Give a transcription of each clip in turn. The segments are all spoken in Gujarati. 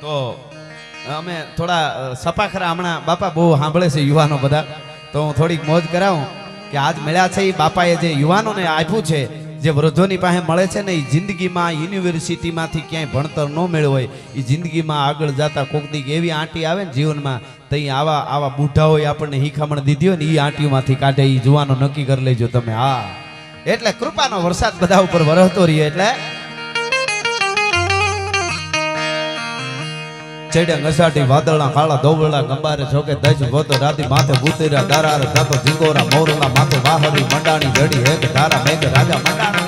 તો અમે થોડા સપાખરા હમણાં બાપા બહુ સાંભળે છે યુવાનો બધા, તો હું થોડીક મોજ કરાવું કે આજ મળ્યા છે એ બાપાએ જે યુવાનોને આપ્યું છે, જે વૃદ્ધોની પાસે મળે છે ને, એ જિંદગીમાં યુનિવર્સિટીમાંથી ક્યાંય ભણતર ન મેળવ્યું હોય, એ જિંદગીમાં આગળ જતા કોક દી એવી આંટી આવે ને જીવનમાં, તો આવા બુઢાઓએ આપણને હિખામણ દીધી હોય ને, એ આંટીઓમાંથી કાઢે, એ જુવાનો નક્કી કરી લેજો તમે. હા, એટલે કૃપાનો વરસાદ બધા ઉપર વરસતો રહીએ. એટલે ચડ્યા ઘસાટી વાદળા કાળા દોબળા ગંબારે છોકે દજ ગોતો રાતી માથે ભૂતેરા દારા જાતો ઝીંગોરા મોરલા માથે વાહરી મંડાણી જડી હેક ધારા મેઘ રાજા મંડાણા.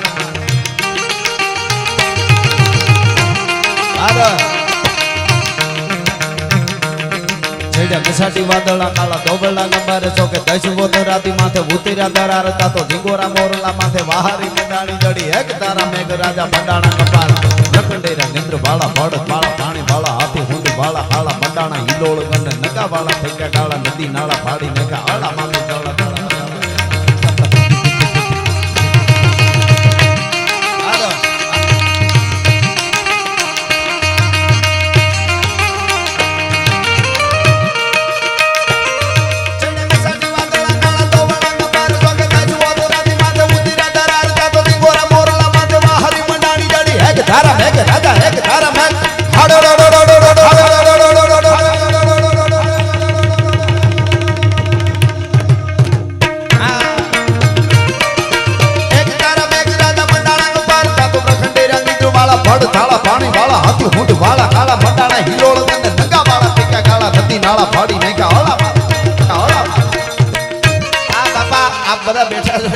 ચડ્યા ઘસાટી વાદળા કાળા દોબળા ગંબારે છોકે દજ ગોતો રાતી માથે ભૂતેરા દારા જાતો ઝીંગોરા મોરલા માથે વાહરી મંડાણી જડી હેક ધારા મેઘ રાજા મંડાણા. કપાળા નકંડેરા નિંદ્ર બાળા બળદ બાળા પાણી બાળા હાથી હુંડ બાળા હાળા મંડાણા હિલોળ ગંડ નકા બાળા ફેંક્યા કાળા નદી નાળા ફાડી નકા આળા માથે ચાળા ચાળા. ધારા મેઘ રાજા એક ધારા મેઘ હાડો એક ધારા મેઘ રાજા મંડાણા નો પાર તાતો પ્રખંડેરા નીચો વાળા ભડ થાળા પાણી વાળા હાથી હુંડ વાળા કાળા મંડાણા હિલોળ ગંધ નગા વાળા ટીકા કાળા નદી નાળા ફાડી નાખ્યા હોળા. આ બાપા આપ બધા બેઠા છો,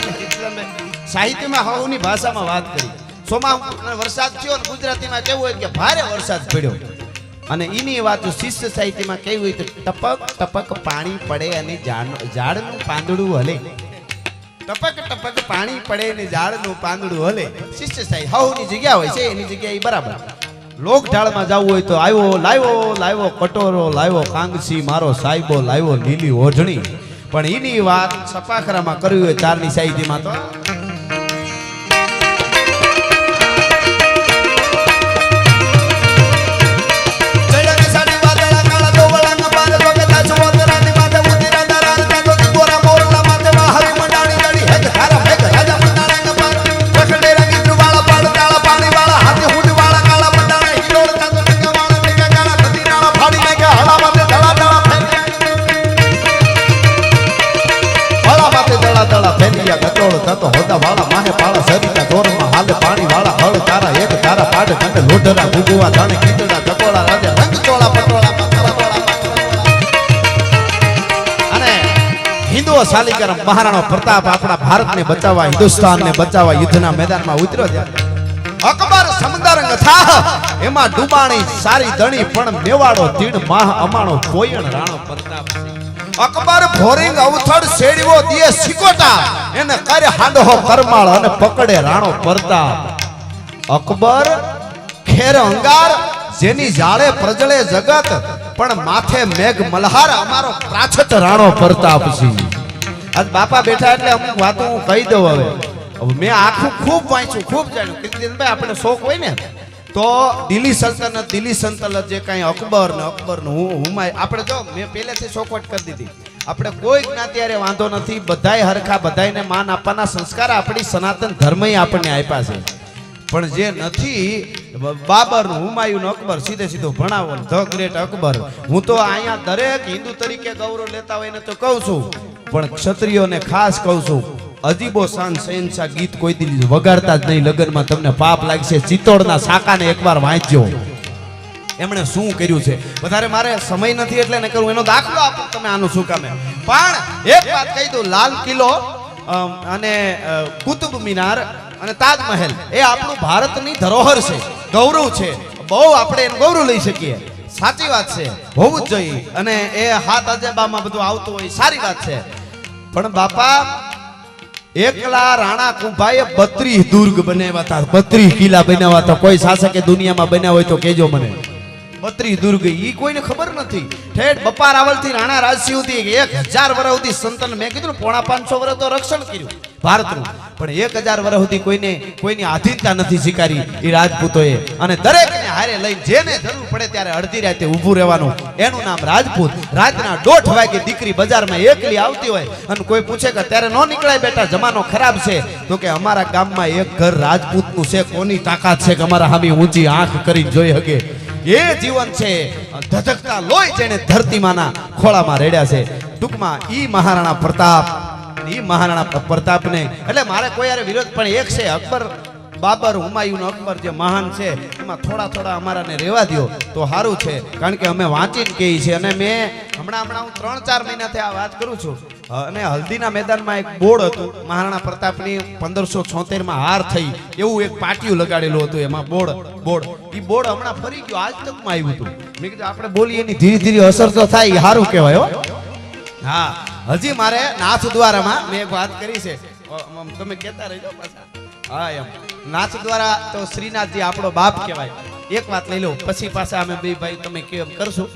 સાહિત્યમાં હવની ભાષામાં વાત કરી. સોમા વરસાદ થયો ને ગુજરાતીમાં કેવું હોય કે ભારે વરસાદ પડ્યો, અને એની વાત શિષ્ય સાહિત્યમાં કેવું હોય તો ટપક ટપક પાણી પડે અને ઝાડનું પાંદડું હલે. ટપક ટપક પાણી પડે અને ઝાડનું પાંદડું હલે. શિષ્ય સાહિત્ય હવની જગ્યા હોય છે, એની જગ્યા એ બરાબર. લોક ઢાળમાં જવું હોય તો આવ્યો લાવ્યો કટોરો લાવ્યો કાંગસી મારો સાહેબો લાવ્યો લીલી ઓઢણી. પણ એની વાત સપાખરામાં કરવી હોય ચારની સાહિત્યમાં તો લોઢરા ભૂગવા જાણે કીધડા ચકોળા રાજા રંગ ચોળા પટોળા. અને હિન્દુઓ શાલિગ્રામ મહારાણો પ્રતાપ આપણા ભારતને બચાવવા, હિન્દુસ્તાનને બચાવવા યુદ્ધના મેદાનમાં ઉતર્યો છે. અકબર સમંદરંગ થાહ એમાં ડુબાણી સારી દણી પણ મેવાડો તીડ માહ અમાણો કોયણ રાણો પ્રતાપ. અકબર ભોરિંગ અવથડ શેડવો દિયે સિકોટા એને કરે હાંડો કરમાળ અને પકડે રાણો પ્રતાપ. અકબર ખેર અંગાર જેની જાળે પ્રજળે જગત પણ માથે મેઘ મલ્હાર અમારો પ્રાછત રાણો પ્રતાપસિંહ. આજ બાપા બેઠા એટલે અમુક વાતો હું કહી દઉં. હવે મેં આખું ખૂબ વાંચ્યું, ખૂબ જાણ્યું. કીર્તિદાનભાઈ આપણે શોખ હોય ને તો દિલ્હી સલ્તનત જે કાંઈ અકબરનું હુમાય આપણે જો મેં પહેલેથી શોખવટ કરી દીધી. આપણે કોઈ જ્ઞાતિ હારે વાંધો નથી, બધાય હરખા, બધાયને માન આપવાના સંસ્કાર આપણી સનાતન ધર્મએ આપણને આપ્યા છે. પણ જે નથી બાબર હુમાયુન અકબર સીધો ભણાવો ધ ગ્રેટ અકબર. હું તો અહીંયા દરેક હિન્દુ તરીકે ગૌરવ લેતા હોય ને તો કહું છું, પણ ક્ષત્રિયોને ખાસ કહું છું, અજીબો શાન શહેનશાહ ગીત કોઈ દી વગાડતા જ નહીં. લગ્નમાં તમને પાપ લાગશે. ચિત્તોડના સાકાને એકવાર વાંચજો, એમણે શું કર્યું છે. વધારે મારે સમય નથી એટલે ને કરું, એનો દાખલો આપો તમે આનું શું કામે. પણ એક વાત કહી દઉં, લાલ કિલ્લો અને કુતુબ મિનાર અને તાજમહેલ એ આપણું ભારતની ધરોહર છે, ગૌરવ છે. બહુ આપણે એનું ગૌરવ લઈ શકીએ. સાચી વાત છે, હોવું જ જોઈએ. અને એ હાથ અજેબામાં બધું આવતું હોય, સારી વાત છે. પણ બાપા એકલા રાણા કુંભાઈએ 32 દુર્ગ બનાવ્યા હતા, 32 કિલ્લા બનાવ્યા હતા. કોઈ શાસકે દુનિયામાં બન્યા હોય તો કેજો મને. 32 દુર્ગ ઈ કોઈને ખબર નથી. ઠેઠ બપાર રાવલથી રાણા રાજસિંહ સુધી 1000 વર્ષ સુધી સંતન મેં કીધું 550 વર્ષ તો રક્ષણ કર્યું ભારતનું, પણ 1000 વર્ષ સુધી કોઈની આધીનતા નથી સ્વીકારી એ રાજપૂતોએ. અને દરેકને હારે લઈને જેને જરૂર પડે ત્યારે અડધી રાતે ઊભું રહેવાનું, એનું નામ રાજપૂત. રાતના 1:30 વાગે દીકરી બજારમાં એકલી આવતી હોય અને કોઈ પૂછે કે ત્યારે નો નીકળાય બેટા, જમાનો ખરાબ છે, તો કે અમારા ગામમાં એક ઘર રાજપૂતનું છે, કોની તાકાત છે કે અમારા હામી ઊંચી આંખ કરીને જોઈ શકે. એ જીવન છે ધધકતા લોહી જેને ધરતીમાંના ખોળામાં રેડ્યા છે. ટૂંકમાં ઈ મહારાણા પ્રતાપ, ઈ મહારાણા પ્રતાપને એટલે મારે કોઈ યારે વિરોધ પણ એક છે, અકબર બાબર હુમાયુનો અકબર જે મહાન છે એમાં થોડા અમારાને રહેવા દો તો સારું છે, કારણ કે અમે વાંચીને કહીએ છીએ. અને મેં હમણાં હું 3-4 મહિનાથી આ વાત કરું છું. અને હલ્દીના મેદાનમાં એક બોર્ડ હતું, મહારાણા પ્રતાપની 1576માં હાર થઈ એવું એક પાટિયું લગાડેલું હતું, એમાં બોર્ડ ઈ બોર્ડ હમણાં ફરી ગયો, આજ તકમાં આવ્યું હતું. મેં કીધું આપણે બોલીએ એની ધીરે ધીરે અસર તો થાય, સારું કહેવાય હો. હા, હજી મારે નાથ દ્વારામાં મેં એક વાત કરી છે, તમે કહેતા રહેજો પાછા. હા, એમ નાથ દ્વારા તો શ્રીનાથજી આપણો બાપ કહેવાય. એક વાત લઈ લો પછી પાછા અમે બે ભાઈ તમે કેમ કરશું.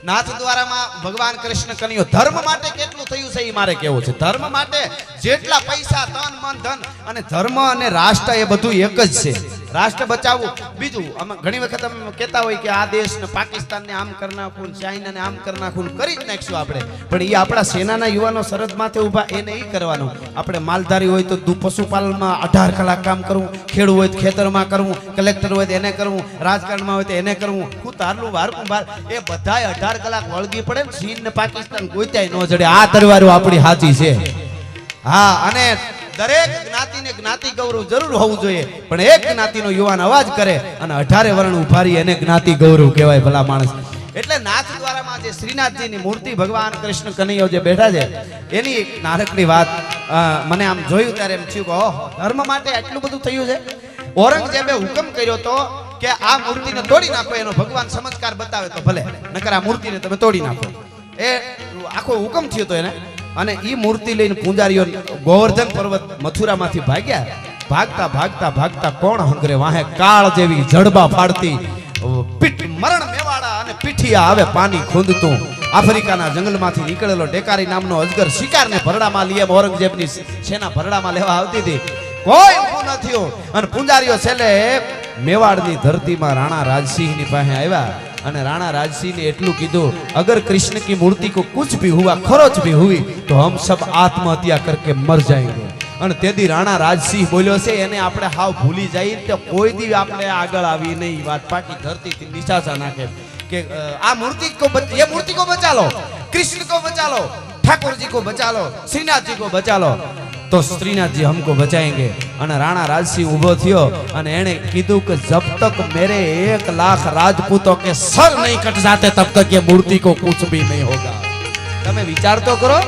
નાથ દ્વારામાં ભગવાન કૃષ્ણ કન્યો ધર્મ માટે કેટલું થયું છે એ મારે કેવું છે. ધર્મ માટે જેટલા પૈસા, તન મન ધન, અને ધર્મ અને રાષ્ટ્ર એ બધું એક જ છે. રાષ્ટ્ર બચાવવું. બીજું અમે ઘણી વખત અમે કહેતા હોય કે આ દેશને પાકિસ્તાનને આમ કરી નાખવું, ચાઇનાને આમ કરી નાખવું, કરી જ નાખશું આપણે, પણ એ આપણા સેનાના યુવાનો સરહદ માથે ઊભા, એને એ કરવાનું. આપણે માલધારી હોય તો પશુપાલનમાં 18 કલાક કામ કરવું, ખેડૂત હોય તો ખેતરમાં કરવું, કલેક્ટર હોય તો એને કરવું, રાજકારણમાં હોય તો એને કરવું, હું તારલું વારકું બાર, એ બધાય 18 કલાક વળગી પડે ને ચીન ને પાકિસ્તાન ગોત્યાય ન જડે. આ તરવારો આપણી સાચી છે. હા, અને દરેક જ્ઞાતિને જ્ઞાતિ ગૌરવ જરૂર હોવું જોઈએ, પણ એક જ્ઞાતિનો યુવાન અવાજ કરે અને 18 વર્ણ ઉભારી એને જ્ઞાતિ ગૌરવ કહેવાય ભલા માણસ. એટલે નાથ દ્વારામાં જે શ્રીનાથજીની મૂર્તિ ભગવાન કૃષ્ણ કનૈયો જે બેઠા છે એની એક નાનકડી વાત મને આમ જોયું ત્યારે એમ થયું કે ઓહ, ધર્મ માટે આટલું બધું થયું છે. ઔરંગઝેબે હુકમ કર્યો તો કે આ મૂર્તિને તોડી નાખો, એનો ભગવાન ચમત્કાર બતાવે તો ભલે, નકર આ મૂર્તિને તમે તોડી નાખો. એ આખો હુકમ થયો તો એને. અને ઈ મૂર્તિ લઈને પૂંજારીઓ ગોવર્ધન પર્વત મથુરામાંથી ભાગતા કોણ હંગરે વાહે કાળ જેવી જડબા ફાડતી પીઠ મરણ મેવાડા અને પીઠિયા આવે પાણી ખૂંદતું. આફ્રિકાના જંગલમાંથી નીકળેલો ડેકારી નામનો અજગર શિકારને ભરડામાં લઈ ઔરંગઝેબની સેના ભરડામાં લેવા આવતી હતી, કોઈ ઊભું ન થયું. અને પૂંજારીઓ છેલ્લે મેવાડની ધરતીમાં રાણા રાજસિંહની પાસે આવ્યા અને રાણા રાજસિંહ ને એટલું કીધું, અગર कृष्ण की मूर्ति को कुछ भी हुआ, खरोच भी हुई, तो हम सब आत्महत्या करके मर जाएंगे. અને તેથી રાણા રાજસિંહ બોલ્યો છે એને આપણે હાવ ભૂલી જઈએ તો કોઈ દી આપણે આગળ આવી નહીં. વાત પાકી ધરતીથી નિશાસા નાખે કે આ મૂર્તિ કો ये मूर्ति को बचा लो, कृष्ण को बचा लो, ठाकुर जी को बचा लो, श्रीनाथ जी को बचा लो, तो श्रीनाथ जी हमको बचाएंगे. અને રાણા રાજસિંહ ઊભો થયો અને એણે કીધું કે જબ તક મેરે 1 લાખ રાજપૂતों के सर नहीं कट जाते तब तक ये मूर्ति को कुछ भी नहीं होगा. તમે વિચાર તો કરો.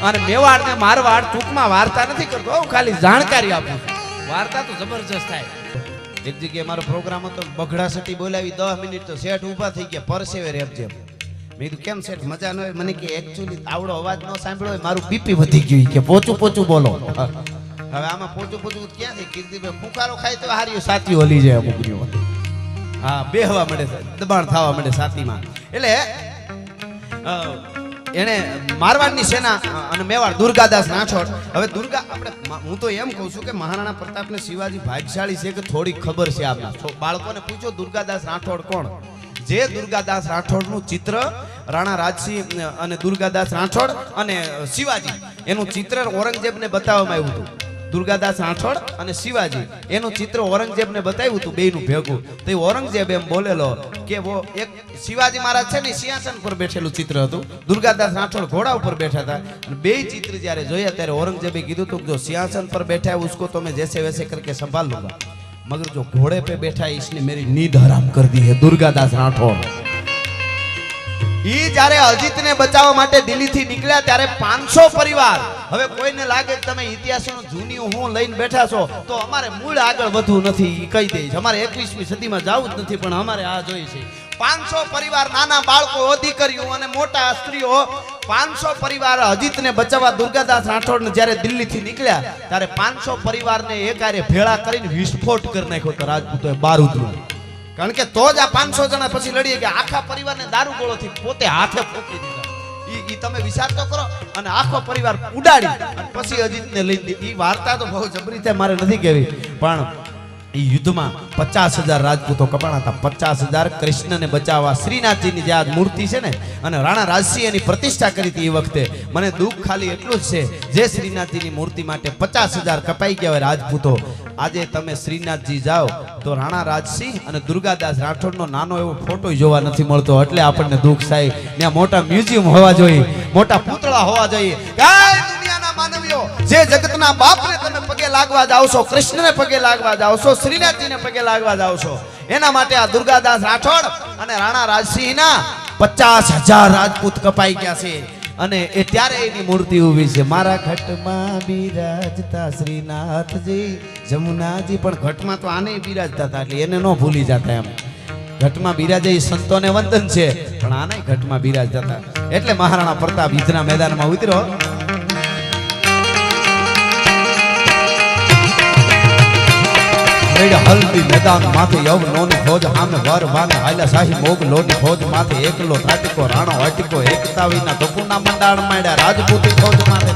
અને મેવાડ ને મારવાડ ટૂંકમાં વાર્તા નથી કરતો, હું ખાલી જાણકારી આપું છું. વાર્તા તો જબરજસ્ત થાય. એક જગ્યાએ મારો પ્રોગ્રામ હતો, બગડા સટી બોલાવી 10 મિનિટ તો શેઠ ઊભા થઈ ગયા, પરસેવે રેપજે. મેં કીધું કેમ શેઠ મજા ન હોય? મને કે એકચ્યુઅલી આવડો અવાજ ન સાંભળ્યો હોય, મારું બીપી વધી ગયું કે પોચું બોલો. હવે આમાં પોચું ક્યાં થઈ? કીર્તિભાઈ ફુકારો ખાય તો હાર્યું સાતીઓ હલી જાય અમુકની. હા, બેહવા મળે, દબાણ થવા મળે છાતીમાં. એટલે એને મારવાડની સેના અને મેવાડ દુર્ગાદાસ રાઠોડ. હવે આપણે હું તો એમ કહું છું કે મહારાણા પ્રતાપને શિવાજી ભાગ્યશાળી છે કે થોડી ખબર છે. આપણા બાળકોને પૂછો દુર્ગાદાસ રાઠોડ કોણ. જે દુર્ગાદાસ રાઠોડનું ચિત્ર રાણા રાજસિંહ અને દુર્ગાદાસ રાઠોડ અને શિવાજી એનું ચિત્ર ઔરંગઝેબને બતાવવામાં આવ્યું હતું. દુર્ગાદાસ રાઠોડ અને શિવાજી એનું ચિત્ર ઔરંગઝેબને બતાવ્યું હતું બેયનું ભેગું. તો ઔરંગઝેબ એમ બોલેલો કે વો એક શિવાજી મહારાજ છે ને સિંહાસન પર બેઠેલું ચિત્ર હતું, દુર્ગાદાસ રાઠોડ ઘોડા ઉપર બેઠા હતા. અને બે ચિત્ર જ્યારે જોયા ત્યારે ઔરંગઝેબે કીધું હતું જો સિંહાસન પર बैठा है उसको तो मैं जैसे वैसे करके संभाल लूंगा, मगर जो घोड़े पे बैठा है इसने मेरी नींद हराम कर दी है. दुर्गादास राठौड़ ઈ જ્યારે અજીતને બચાવવા માટે દિલ્હીથી નીકળ્યા ત્યારે 500 પરિવાર. હવે કોઈને લાગે કે તમે ઇતિહાસનો જૂની હું લઈને બેઠા છો તો અમારે મૂળ આગળ વધવું નથી, કહી દઈશ અમારે 21મી સદીમાં જવું જ નથી, પણ અમારે આ જોઈ છે. 500 પરિવાર, નાના બાળકો, અધિકારીઓ અને મોટા સ્ત્રીઓ, 500 પરિવાર અજીતને બચાવવા દુર્ગાદાસ રાઠોડને જ્યારે દિલ્હીથી નીકળ્યા ત્યારે 500 પરિવારને એકારે ભેળા કરીને વિસ્ફોટ કરી નાખ્યો તો રાજપૂતોએ બારૂદનો. કારણ કે તો જ આ 500 જણા પછી લડીએ કે આખા પરિવારને દારૂ ગોળોથી પોતે હાથે ફૂંકી દીધા. ઈ તમે વિચાર તો કરો. અને આખો પરિવાર ઉડાડી અને પછી અજીતને લઈ દીધી. ઈ વાર્તા તો બહુ જબરી છે, મારે નથી કહેવી, પણ એ યુદ્ધમાં 50,000 રાજપૂતો કપાણા હતા. 50,000 કૃષ્ણને બચાવવા શ્રીનાથજીની જે આ મૂર્તિ છે ને, અને રાણા રાજસિંહ એની પ્રતિષ્ઠા કરી હતી એ વખતે. મને દુઃખ ખાલી એટલું જ છે, જે શ્રીનાથજીની મૂર્તિ માટે 50,000 કપાઈ ગયા હોય રાજપૂતો, આજે તમે શ્રીનાથજી જાઓ તો રાણા રાજસિંહ અને દુર્ગાદાસ રાઠોડનો નાનો એવો ફોટો જોવા નથી મળતો. એટલે આપણને દુઃખ થાય. ત્યાં મોટા મ્યુઝિયમ હોવા જોઈએ, મોટા પૂતળા હોવા જોઈએ. દુનિયાના માનવીઓ, જે જગતના બાપને તમે પગે લાગવા જાવશો, કૃષ્ણને પગે લાગવા જાવશો, શ્રીનાથજીને પગે લાગવા જાવશો, એના માટે આ દુર્ગાદાસ રાઠોડ અને રાણા રાજસિંહના 50,000 રાજપૂત કપાઈ ગયા છે. અને એ ત્યારે એની મૂર્તિ ઊભી છે. મારા ઘટમાં બિરાજતા શ્રીનાથજી જમુનાજી, પણ ઘટમાં તો આને બિરાજતા હતા એટલે એને ન ભૂલી જતા. એમ ઘટમાં બિરાજે એ સંતોને વંદન છે, પણ આને ઘટમાં બિરાજતા હતા. એટલે મહારાણા પ્રતાપ યુદ્ધના મેદાનમાં ઉતર્યો. હલ્દી મેદાન માથે યવ નોની ફોજ સામે વર વાને હાલ્યા શાહી મોગ લોની ફોજ માથે એકલો થાટીકો રાણો હટીકો એકતા વિના ટોપુના મંડાણ માંડ્યા રાજપૂતી ફોજ માથે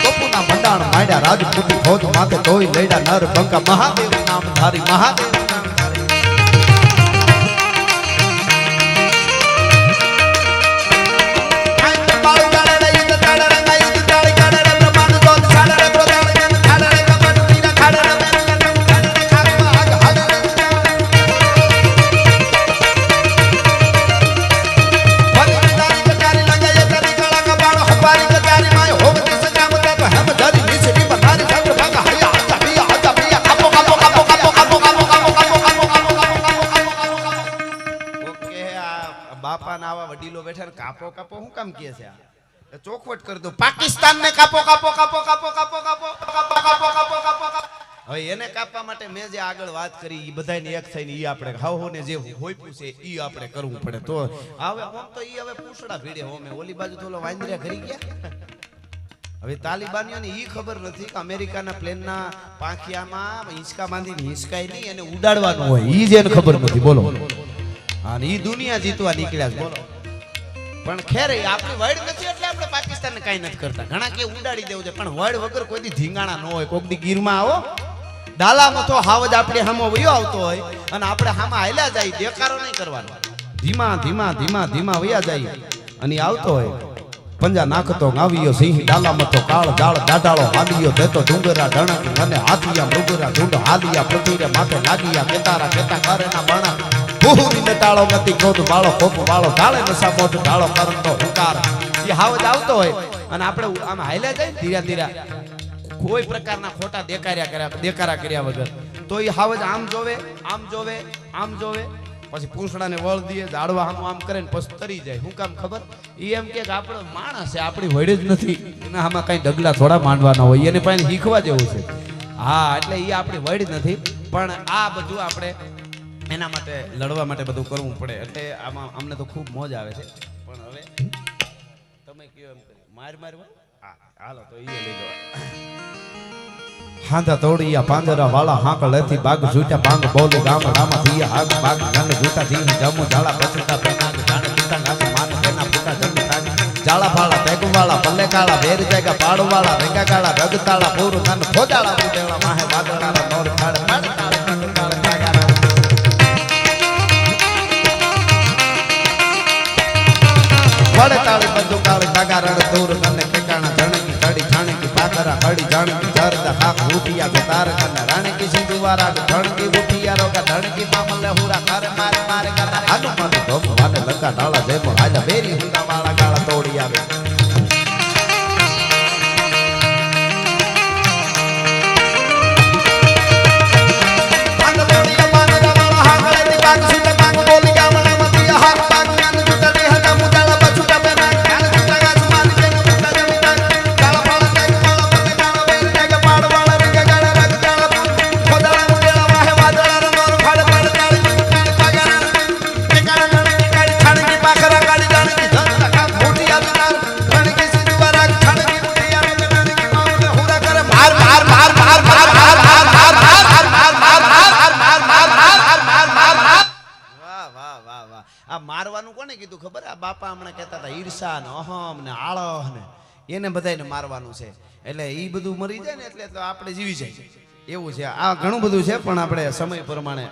ટોપુના મંડાણ માંડ્યા રાજપૂતી ફોજ માથે તોય લેડા નર બંકા મહાદેવ નામ ધારી મહાદેવ નામ ધારી. કાપો કાપો હું કામ કહે છે? ચોખવટ કરી દો. પાકિસ્તાન ને કાપો કાપો કાપો કાપો કાપો કાપો કાપો કાપો કાપો કાપો. હવે એને કાપવા માટે મેં જે આગળ વાત કરી એ બધાને એક થઈને ઈ આપણે હાવોને જે હોઈપું છે ઈ આપણે કરવું પડે. તો હવે આમ તો ઈ હવે પૂછડા ભીડે હોમે ઓલી બાજુ તો વાંદરિયા ઘરી ગયા. હવે તાલિબાનીઓને ઈ ખબર નથી કે અમેરિકાના પ્લેનના પાંખિયામાં હિંચકા બાંધીને હિંચકાય નહીં, એને ઉડાડવાનું હોય. ઈ જેને ખબર નથી. બોલો. હા, ઈ દુનિયા જીતવા નીકળ્યા છે. બોલો. પણ ખેર આપણી વર્ડ નથી એટલે આપણે પાકિસ્તાનને કાંઈ નથી કરતા. ઘણા કે ઉડાડી દેવું છે, પણ વર્ડ વગર કોઈ દી ધીંગાણા ન હોય. કોક દી ગીરમાં આવો ડાલામાં તો હાવજ આપણે હામો વયો આવતો હોય અને આપણે હામાં હાલ્યા જાય, દેખારો નહીં કરવાનો. ધીમા ધીમા ધીમા ધીમા વયા જાય અને આવતો હોય. પંજા નાખતો આવ્યો સિંહ ડાલામાં તો કાળ દાળ દાડાળો હાલિયો દેતો ડુંગરા ડણક અને હાથિયા મૃગરા ઢૂંઢ હાલિયા પૃથ્વીરે માથે લાગિયા કેતારા કેતા કરેના બણા ભૂરી નટાળો ગતિ ક્રોધ વાળો કોપ વાળો ઢાળે નસા મોઢ ઢાળો કરતો હુંકાર. એ હાવજ આવતો હોય અને આપણે આમ હાલ્યા જાય ધીરા ધીરા, કોઈ પ્રકારના ખોટા દેકારા કર્યા વગર. તો એ હાવજ આમ જોવે આમ જોવે આમ જોવે, પછી પૂંછડાને વળ દે, ઝાડવા આમ કરે ને પછી તરી જાય. શું કામ ખબર? એ એમ કે આપણો માણસ છે, આપણી વડ જ નથી. એના આમાં કઈ ડગલા થોડા માંડવાના હોય, એને પાસે શીખવા જેવું છે. હા, એટલે એ આપણી વડ નથી. પણ આ બધું આપણે એના માટે લડવા માટે બધું કરવું પડે. એટલે આમાં અમને તો ખૂબ મોજ આવે છે. પણ હવે તમે કયો એમ માર મારવા. હા, હાલો તો એ લઈ લો. હાંધા તોડિયા પાંજરા વાળા હાંક લેતી બાગ ઝૂટા પાંગ બોલે ગામ રામા થિયા હાગ બાગ ગન ઝૂટા થી જમુ ઝાડા પછતા પેનાગ જાણે ઝૂટા નાચ માન પેના ફૂટા જમ તાગ ઝાડા ફાળા પેગુ વાળા પલ્લે કાળા બેર જાયગા પાડ વાળા રેગા કાળા ગગતાળા પૂરું નન ફોજાળા ઉડેળા માહે વાદળાળા નોર ખાડ પાડ તાળે તાળે તાગારા વડે તાળે બંદુ કાળે તાગારા દૂર નન કેકાણા જણકી ચડી છાણી પાકરા હડી જાણકી જરદા કાક ઉઠિયા કે તાર કને રાણે કી સિંધુવારા ધણકી ઉઠિયા રોકા ધણકી મામલે હુરા કરે મારે મારે ગાતા આનુ મને ધોમ વાને લંકા ડાળા જેમો હાલા બેરી હુંડા વાળા ગાળા તોડી આવે. મારવાનું કોને કીધું ખબર? આ બાપા હમણાં કહેતા હતા ઈર્ષા ને અહમ ને આળહ ને એને બધાને મારવાનું છે. એટલે એ બધું મરી જાય ને એટલે તો આપણે જીવી જાય. એવું છે આ ઘણું બધું છે પણ આપણે સમય પ્રમાણે